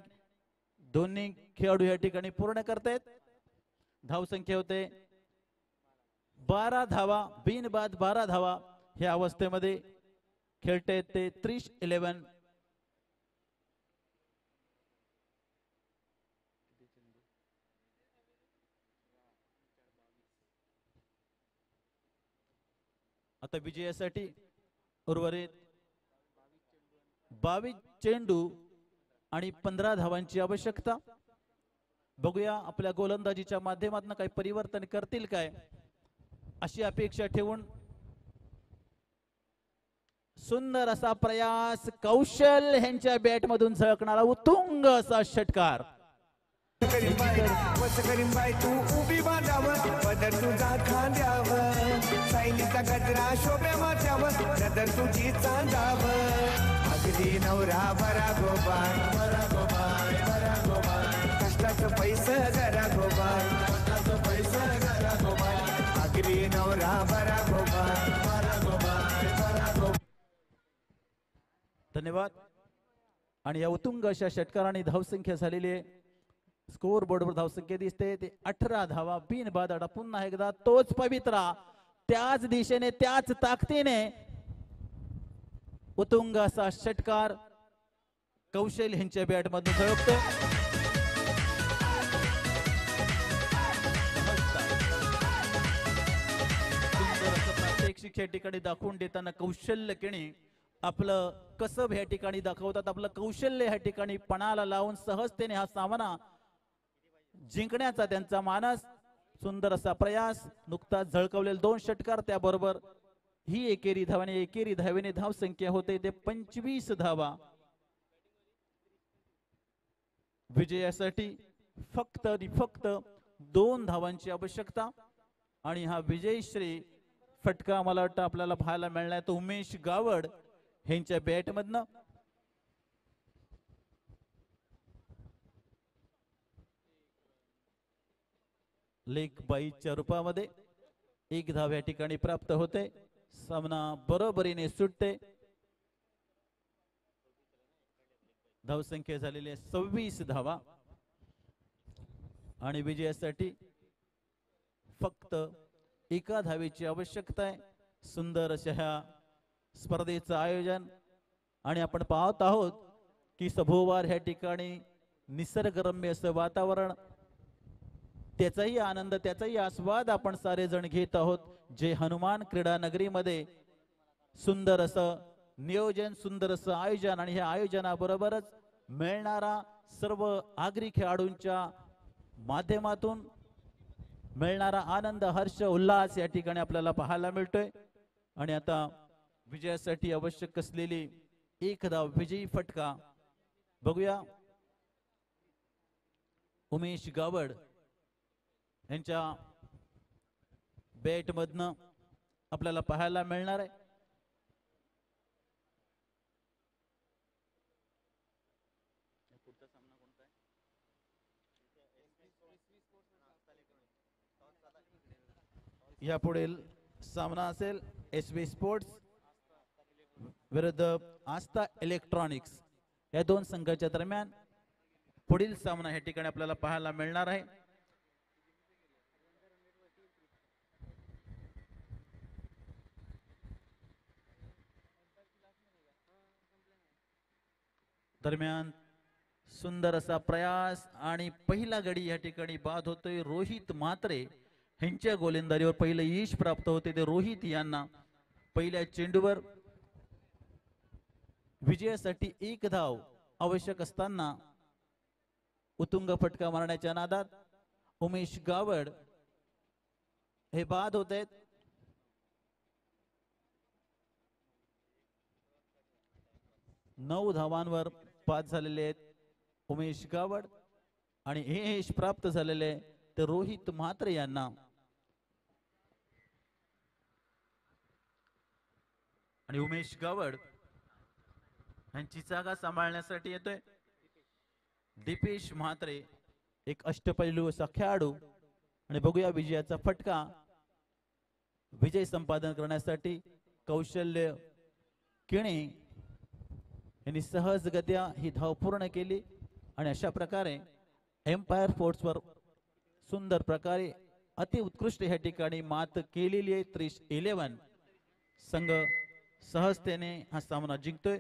दोन्ही खेळाडू या ठिकाणी पूर्ण करतायत. धावसंख्या होते 12 धावा. बिनबाद 12 धावा ह्या अवस्थेमध्ये खेळते ते 30-11. आता विजयासाठी उर्वरित 22 चेंडू आणि 15 धावांची आवश्यकता. बघूया आपल्या गोलंदाजीच्या माध्यमातून काही परिवर्तन करतील काय अशी अपेक्षा ठेवून सुंदर असा प्रयास, कौशल ह्यांच्या बॅट मधून झळकणारा उत्तुंग असा षटकार. बाई तू उभी बांधावं, पदर तुझा खांद्यावर, सायलीचा गजरा शोभ्या माथ्यावर, नदर तुझी चांदावर. अगदी नवरा बरा गोबार बरा गोबार बरा गोबार कष्टाचं पैसा जरा गोबार कष्टाचं पैसा जरा गोबार आगरी नवरा बरा गोबार बरा गोबार बरा गोबार. धन्यवाद. आणि या उत्तुंग अशा षटकाराने धावसंख्या झालेली आहे. स्कोर बोर्डवर धावसंख्या दिसते ते 18 धावा बिनबाद. पुन्हा एकदा तोच पवित्रा त्याच दिशेने त्याच ताकदीने उत्तुंग असा षटकार कौशल यांच्या बॅट मधून झळकतो. प्रात्यक्षिक या ठिकाणी दाखवून देताना कौशल्य किणी आपलं कसब ह्या ठिकाणी दाखवतात. आपलं कौशल्य ह्या ठिकाणी पणाला लावून सहजतेने हा सामना जिंकण्याचा त्यांचा मानस. सुंदर असा प्रयास. नुकताच झळकवलेले 2 षटकार त्याबरोबर ही एकेरी धावेने धाव संख्या होते ते 25 धावा. विजयासाठी फक्त आणि फक्त 2 धावांची आवश्यकता. आणि हा विजयश्री फटका मला वाटतं आपल्याला पाहायला मिळणार तो उमेश गावड यांच्या बॅट मधनं. लेग बाईच्या रूपामध्ये 1 धाव या ठिकाणी प्राप्त होते. सामना बरोबरीने सुटते. धावसंख्या झालेली आहे 26 धावा. आणि विजयासाठी फक्त 1 धावेची आवश्यकता आहे. सुंदर अशा ह्या स्पर्धेचं आयोजन. आणि आपण पाहत आहोत की सभोवार ह्या ठिकाणी निसर्गरम्य असं वातावरण, त्याचाही आनंद त्याचाही आस्वाद आपण सारे जण घेत आहोत. जे हनुमान क्रीडा नगरीमध्ये सुंदर असं नियोजन, सुंदर असं आयोजन आणि ह्या आयोजनाबरोबरच मिळणारा सर्व आगरी खेळाडूंच्या माध्यमातून मिळणारा आनंद, हर्ष, उल्हास या ठिकाणी आपल्याला पाहायला मिळतोय. आणि आता विजयासाठी आवश्यक असलेली 1 धाव विजयी फटका बघूया. उमेश गावड यांच्या बॅट मधनं आपल्याला पाहायला मिळणार आहे. यापुढील सामना असेल SB स्पोर्ट्स विरुद्ध आस्था इलेक्ट्रॉनिक्स या 2 संघाच्या दरम्यान पुढील सामना या ठिकाणी आपल्याला पाहायला मिळणार आहे. दरम्यान सुंदर असा प्रयास आणि पहिला गडी या ठिकाणी बाद होतोय. रोहित म्हात्रे ह्यांच्या गोलंदाजीवर पहिलं यश प्राप्त होते ते रोहित यांना. पहिल्या चेंडूवर विजयासाठी 1 धाव आवश्यक असताना उत्तुंग फटका मारण्याच्या नादात उमेश गावड हे बाद होत आहेत. नऊ धावांवर बाद झालेले आहेत उमेश गावड. आणि हे यश प्राप्त झालेले ते रोहित म्हात्रे यांना. आणि उमेश गावड यांची जागा सांभाळण्यासाठी येतोय दीपेश म्हात्रे, एक अष्टपैलू असा खेळाडू. आणि बघूया विजयाचा फटका विजय संपादन करण्यासाठी कौशल्य किणे यांनी सहजगत्या ही धाव पूर्ण केली. आणि अशा प्रकारे एम्पायर फोर्ट्सवर सुंदर प्रकारे अति उत्कृष्ट ह्या ठिकाणी मात केलेली आहे. 30-11 संघ सहजतेने हा सामना जिंकतोय.